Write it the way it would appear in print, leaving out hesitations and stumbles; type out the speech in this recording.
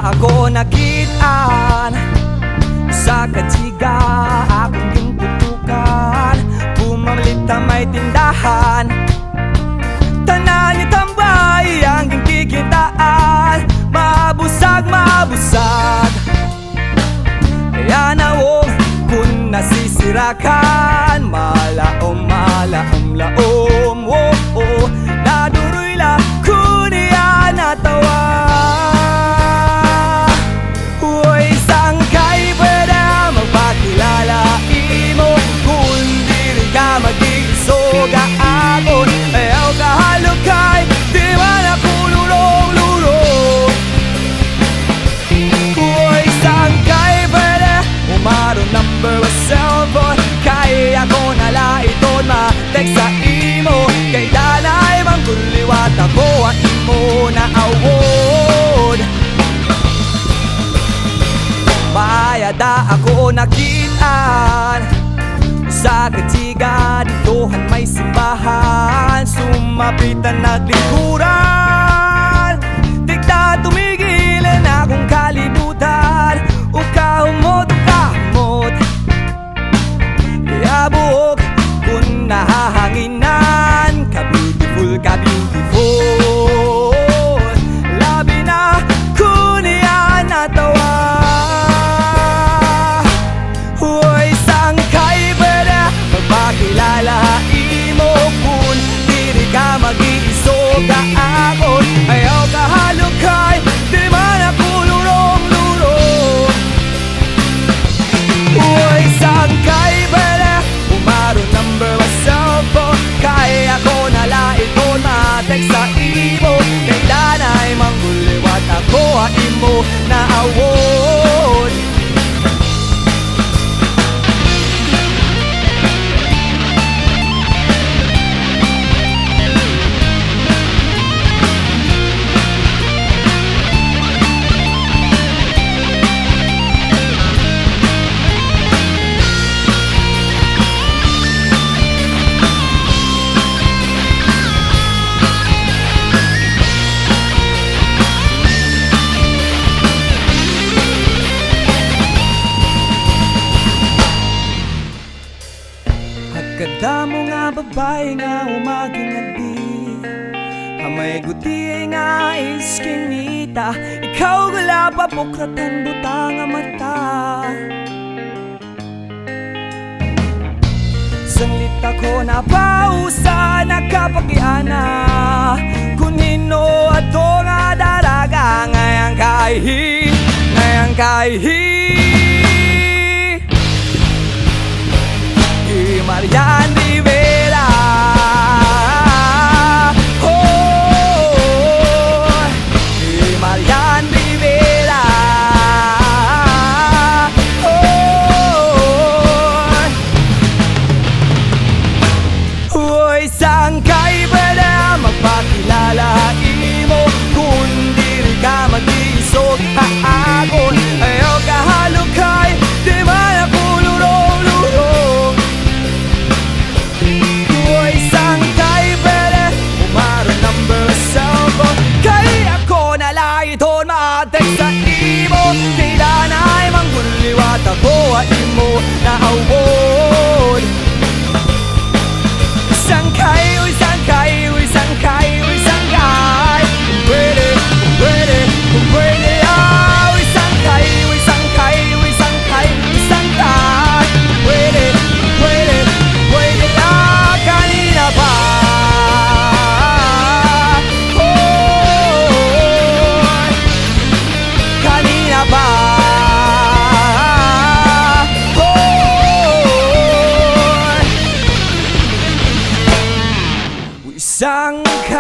ako nakitaan sa katiga, akong gintutukan. Pumamalit na may tindahan, tanan ni tambay ang ginkikitaan. Mabusag, mabusag, kaya nawong kung nasisirakan. Malaom, malaom, laom, oh, oh. Naduroy la kuniya natawa. Uy, sangkay pwede magpakilala imo, kung dili ka mag-isoga akon. Ayaw kahalukay, di man ako lurong-lurong. Uy, sangkay pwede umaron number wa cellphone, kaya ako nala iton ma-text sa imo. Kay danay mang kuliwat ako ang imo na award. Bayada ako nakitaan sa katiga, ditohan may simbahan. Sumapitan naglikuran, tigta tumigilan akong kalibutan. O kahumot, kahumot, iabuhok kung nahahanginan. Ka-beautiful, ka-beautiful, labi na kuniya natawa. Uy, sangkay pwede magpakilala imo, kung dili ka mag-iisoga akon. Ayaw kahalukay, di man ako lurong-lurong. Uy, sangkay pwede umaron number wa cellphone, kaya ako nalait ko ma-text sa imo. Kay danay mangguliwat ako ang imo na award. Kadamo nga babae nga umaging adi, hamay guti nga iskinita. Ikaw gula pa pukratan butang nga mata. Sanglita ko na pausa nakapagiana, kunino ato nga daraga. Ngayang kaihi, ngayang kaihi, Marian Rivera. Oh, Marian Rivera. Oh, uy, sangkay pwede magpakilala imo, kung dili ka mag-iisog akon. Ayaw kahalukay, di man ako lurong-lurong. Uy, sangkay pwede umaron number cellphone, kaya ako nalaiton ma-text sa imo. Kay danay mangguliwat ako ang imo na award. Sangkay, uy, sangkay, uy, sangkay, uy, sangkay. Pwede, pwede, pwede, ah. Uy, sangkay, uy, sangkay, uy, sangkay, uy, sangkay. Pwede, pwede, pwede, ah. Kanina pa, oh, kanina pa, oh, uy, sangkay.